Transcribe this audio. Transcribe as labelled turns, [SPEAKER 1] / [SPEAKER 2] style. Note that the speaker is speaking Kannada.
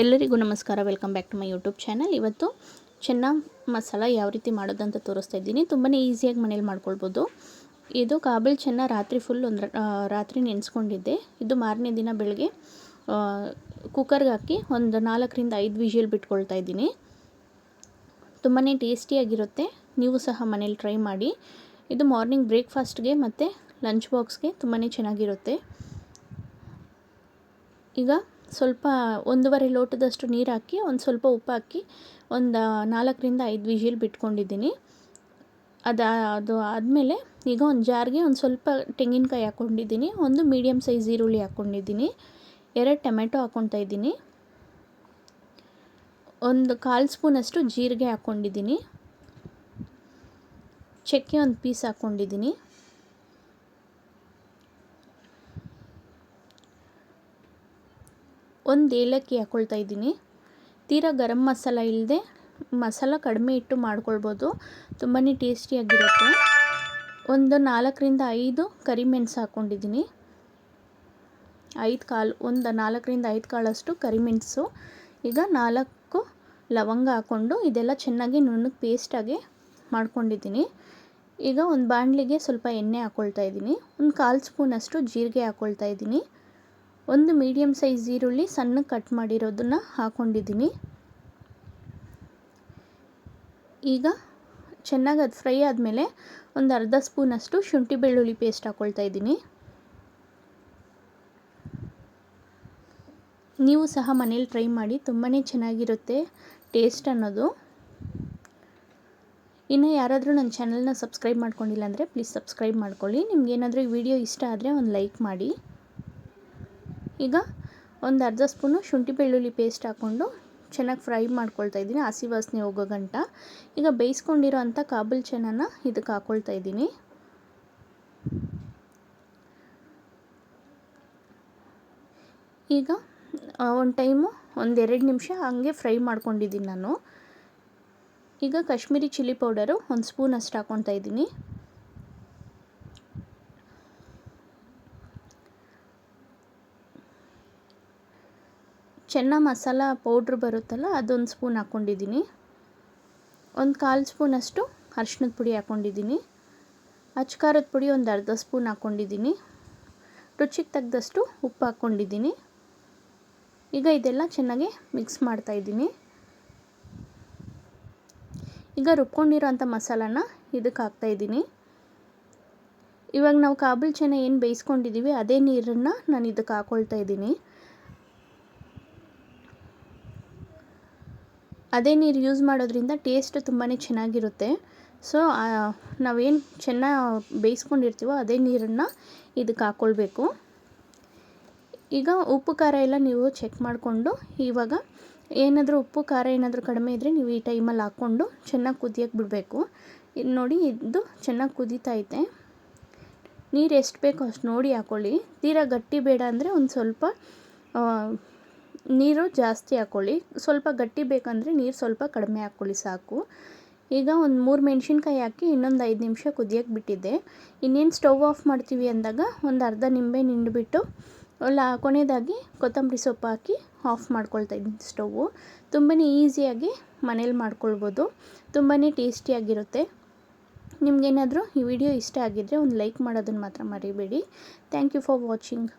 [SPEAKER 1] ಎಲ್ಲರಿಗೂ ನಮಸ್ಕಾರ. Welcome back to my YouTube channel. ಇವತ್ತು ಚೆನ್ನ ಮಸಾಲ ಯಾವ ರೀತಿ ಮಾಡೋದಂತ ತೋರಿಸ್ತಾ ಇದ್ದೀನಿ. ತುಂಬಾ ಈಸಿಯಾಗಿ ಮನೇಲಿ ಮಾಡ್ಕೊಳ್ಬೋದು. ಇದು ಕಾಬಲ್ ಚೆನ್ನ ರಾತ್ರಿ ಫುಲ್ ರಾತ್ರಿ ನೆನೆಸ್ಕೊಂಡಿದ್ದೆ. ಇದು ಮಾರನೇ ದಿನ ಬೆಳಗ್ಗೆ ಕುಕ್ಕರ್ಗೆ ಹಾಕಿ ಒಂದು 4ರಿಂದ 5 ವಿಷಲ್ ಬಿಟ್ಕೊಳ್ತಾ ಇದ್ದೀನಿ. ತುಂಬಾ ಟೇಸ್ಟಿಯಾಗಿರುತ್ತೆ. ನೀವು ಸಹ ಮನೇಲಿ ಟ್ರೈ ಮಾಡಿ. ಇದು ಮಾರ್ನಿಂಗ್ ಬ್ರೇಕ್ಫಾಸ್ಟ್ಗೆ ಮತ್ತು ಲಂಚ್ ಬಾಕ್ಸ್ಗೆ ತುಂಬಾ ಚೆನ್ನಾಗಿರುತ್ತೆ. ಈಗ ಸ್ವಲ್ಪ 1.5 ಲೋಟದಷ್ಟು ನೀರು ಹಾಕಿ ಒಂದು ಸ್ವಲ್ಪ ಉಪ್ಪು ಹಾಕಿ ಒಂದು 4ರಿಂದ 5 ವಿಷಲ್ ಬಿಟ್ಕೊಂಡಿದ್ದೀನಿ. ಅದು ಆದಮೇಲೆ ಈಗ ಒಂದು ಜಾರ್ಗೆ ಒಂದು ಸ್ವಲ್ಪ ತೆಂಗಿನಕಾಯಿ ಹಾಕ್ಕೊಂಡಿದ್ದೀನಿ, ಒಂದು ಮೀಡಿಯಮ್ ಸೈಜ್ ಈರುಳ್ಳಿ ಹಾಕ್ಕೊಂಡಿದ್ದೀನಿ, 2 ಟೊಮೆಟೊ ಹಾಕ್ಕೊತಾ ಇದ್ದೀನಿ, ಒಂದು 1/4 ಸ್ಪೂನಷ್ಟು ಜೀರಿಗೆ ಹಾಕ್ಕೊಂಡಿದ್ದೀನಿ, ಚಕ್ಕೆ ಒಂದು ಪೀಸ್ ಹಾಕ್ಕೊಂಡಿದ್ದೀನಿ, ಒಂದು ಏಲಕ್ಕಿ ಹಾಕ್ಕೊಳ್ತಾ ಇದ್ದೀನಿ. ತೀರಾ ಗರಂ ಮಸಾಲ ಇಲ್ಲದೆ ಮಸಾಲ ಕಡಿಮೆ ಇಟ್ಟು ಮಾಡ್ಕೊಳ್ಬೋದು. ತುಂಬಾ ಟೇಸ್ಟಿಯಾಗಿರುತ್ತೆ. ಒಂದು 4ರಿಂದ 5 ಕರಿಮೆಣಸು ಹಾಕ್ಕೊಂಡಿದ್ದೀನಿ, 4ರಿಂದ 5 ಕಾಳಷ್ಟು ಕರಿಮೆಣಸು, ಈಗ 4 ಲವಂಗ ಹಾಕ್ಕೊಂಡು ಇದೆಲ್ಲ ಚೆನ್ನಾಗಿ ನುಣ್ಣಗೆ ಪೇಸ್ಟಾಗಿ ಮಾಡ್ಕೊಂಡಿದ್ದೀನಿ. ಈಗ ಒಂದು ಬಾಣಲಿಗೆ ಸ್ವಲ್ಪ ಎಣ್ಣೆ ಹಾಕ್ಕೊಳ್ತಾ ಇದ್ದೀನಿ, ಒಂದು 1/4 ಸ್ಪೂನಷ್ಟು ಜೀರಿಗೆ ಹಾಕ್ಕೊಳ್ತಾ ಇದ್ದೀನಿ, ಒಂದು ಮೀಡಿಯಮ್ ಸೈಜ್ ಈರುಳ್ಳಿ ಸಣ್ಣಗೆ ಕಟ್ ಮಾಡಿರೋದನ್ನು ಹಾಕ್ಕೊಂಡಿದ್ದೀನಿ. ಈಗ ಚೆನ್ನಾಗಿ ಅದು ಫ್ರೈ ಆದಮೇಲೆ ಒಂದು ಅರ್ಧ ಸ್ಪೂನಷ್ಟು ಶುಂಠಿ ಬೆಳ್ಳುಳ್ಳಿ ಪೇಸ್ಟ್ ಹಾಕ್ಕೊಳ್ತಾ ಇದ್ದೀನಿ. ನೀವು ಸಹ ಮನೇಲಿ ಟ್ರೈ ಮಾಡಿ, ತುಂಬಾ ಚೆನ್ನಾಗಿರುತ್ತೆ ಟೇಸ್ಟ್ ಅನ್ನೋದು. ಇನ್ನು ಯಾರಾದರೂ ನನ್ನ ಚಾನಲ್ನ ಸಬ್ಸ್ಕ್ರೈಬ್ ಮಾಡ್ಕೊಂಡಿಲ್ಲ ಅಂದರೆ ಪ್ಲೀಸ್ ಸಬ್ಸ್ಕ್ರೈಬ್ ಮಾಡ್ಕೊಳ್ಳಿ. ನಿಮ್ಗೇನಾದರೂ ಈ ವಿಡಿಯೋ ಇಷ್ಟ ಆದರೆ ಒಂದು ಲೈಕ್ ಮಾಡಿ. ಈಗ ಒಂದು ಅರ್ಧ ಸ್ಪೂನು ಶುಂಠಿ ಬೆಳ್ಳುಳ್ಳಿ ಪೇಸ್ಟ್ ಹಾಕ್ಕೊಂಡು ಚೆನ್ನಾಗಿ ಫ್ರೈ ಮಾಡ್ಕೊಳ್ತಾ ಇದ್ದೀನಿ, ಹಸಿ ವಾಸನೆ ಹೋಗೋ ಗಂಟ. ಈಗ ಬೇಯಿಸ್ಕೊಂಡಿರೋ ಅಂಥ ಕಾಬಲ್ ಚೆನ್ನನ ಇದಕ್ಕೆ ಹಾಕ್ಕೊಳ್ತಾ ಇದ್ದೀನಿ. ಈಗ ಒಂದು ಟೈಮು ಒಂದು 2 ನಿಮಿಷ ಹಂಗೆ ಫ್ರೈ ಮಾಡ್ಕೊಂಡಿದ್ದೀನಿ ನಾನು. ಈಗ ಕಾಶ್ಮೀರಿ ಚಿಲ್ಲಿ ಪೌಡರು 1 ಸ್ಪೂನ್ ಅಷ್ಟು ಹಾಕ್ಕೊತಾ ಇದ್ದೀನಿ, ಚೆನ್ನ ಮಸಾಲ ಪೌಡ್ರ್ ಬರುತ್ತಲ್ಲ ಅದೊಂದು ಸ್ಪೂನ್ ಹಾಕ್ಕೊಂಡಿದ್ದೀನಿ, ಒಂದು 1/4 ಸ್ಪೂನಷ್ಟು ಅರಿಶಿಣದ ಪುಡಿ ಹಾಕ್ಕೊಂಡಿದ್ದೀನಿ, ಅಚ್ಕಾರದ ಪುಡಿ ಒಂದು ಅರ್ಧ ಸ್ಪೂನ್ ಹಾಕ್ಕೊಂಡಿದ್ದೀನಿ, ರುಚಿಗೆ ತಕ್ಕದಷ್ಟು ಉಪ್ಪು ಹಾಕ್ಕೊಂಡಿದ್ದೀನಿ. ಈಗ ಇದೆಲ್ಲ ಚೆನ್ನಾಗಿ ಮಿಕ್ಸ್ ಮಾಡ್ತಾಯಿದ್ದೀನಿ. ಈಗ ರುಬ್ಕೊಂಡಿರೋ ಅಂಥ ಮಸಾಲಾನ ಇದಕ್ಕೆ ಹಾಕ್ತಾಯಿದ್ದೀನಿ. ಇವಾಗ ನಾವು ಕಾಬಲ್ ಚೆನ್ನ ಏನು ಬೇಯಿಸ್ಕೊಂಡಿದ್ದೀವಿ ಅದೇ ನೀರನ್ನು ನಾನು ಇದಕ್ಕೆ ಹಾಕ್ಕೊಳ್ತಾ ಇದ್ದೀನಿ. ಅದೇ ನೀರು ಯೂಸ್ ಮಾಡೋದ್ರಿಂದ ಟೇಸ್ಟ್ ತುಂಬಾ ಚೆನ್ನಾಗಿರುತ್ತೆ. ಸೊ ನಾವೇನು ಚೆನ್ನಾಗಿ ಬೇಯಿಸ್ಕೊಂಡಿರ್ತೀವೋ ಅದೇ ನೀರನ್ನು ಇದಕ್ಕೆ ಹಾಕ್ಕೊಳ್ಬೇಕು. ಈಗ ಉಪ್ಪು ಖಾರ ಎಲ್ಲ ನೀವು ಚೆಕ್ ಮಾಡಿಕೊಂಡು, ಇವಾಗ ಏನಾದರೂ ಉಪ್ಪು ಖಾರ ಏನಾದರೂ ಕಡಿಮೆ ಇದ್ದರೆ ನೀವು ಈ ಟೈಮಲ್ಲಿ ಹಾಕ್ಕೊಂಡು ಚೆನ್ನಾಗಿ ಕುದಿಯೋಕ್ಕೆ ಬಿಡಬೇಕು. ಇದು ನೋಡಿ, ಇದು ಚೆನ್ನಾಗಿ ಕುದೀತೈತೆ. ನೀರು ಎಷ್ಟು ಬೇಕೋ ಅಷ್ಟು ನೋಡಿ ಹಾಕ್ಕೊಳ್ಳಿ. ತೀರಾ ಗಟ್ಟಿ ಬೇಡ ಅಂದರೆ ಒಂದು ಸ್ವಲ್ಪ ನೀರು ಜಾಸ್ತಿ ಹಾಕ್ಕೊಳ್ಳಿ, ಸ್ವಲ್ಪ ಗಟ್ಟಿ ಬೇಕಂದರೆ ನೀರು ಸ್ವಲ್ಪ ಕಡಿಮೆ ಹಾಕ್ಕೊಳ್ಳಿ ಸಾಕು. ಈಗ ಒಂದು 3 ಮೆಣಸಿನ್ಕಾಯಿ ಹಾಕಿ ಇನ್ನೊಂದು 5 ನಿಮಿಷ ಕುದಿಯೋಕ್ಕೆ ಬಿಟ್ಟಿದ್ದೆ. ಇನ್ನೇನು ಸ್ಟವ್ ಆಫ್ ಮಾಡ್ತೀವಿ ಅಂದಾಗ ಒಂದು ಅರ್ಧ ನಿಂಬೆ ಹಿಂಡ್ಬಿಟ್ಟು ಕೊನೆಯದಾಗಿ ಕೊತ್ತಂಬರಿ ಸೊಪ್ಪು ಹಾಕಿ ಆಫ್ ಮಾಡ್ಕೊಳ್ತಾ ಇದ್ದೀನಿ ಸ್ಟವ್ವು. ತುಂಬಾ ಈಸಿಯಾಗಿ ಮನೇಲಿ ಮಾಡ್ಕೊಳ್ಬೋದು, ತುಂಬಾ ಟೇಸ್ಟಿಯಾಗಿರುತ್ತೆ. ನಿಮಗೇನಾದರೂ ಈ ವಿಡಿಯೋ ಇಷ್ಟ ಆಗಿದ್ದರೆ ಒಂದು ಲೈಕ್ ಮಾಡೋದನ್ನು ಮಾತ್ರ ಮರಿಬೇಡಿ. Thank you for watching.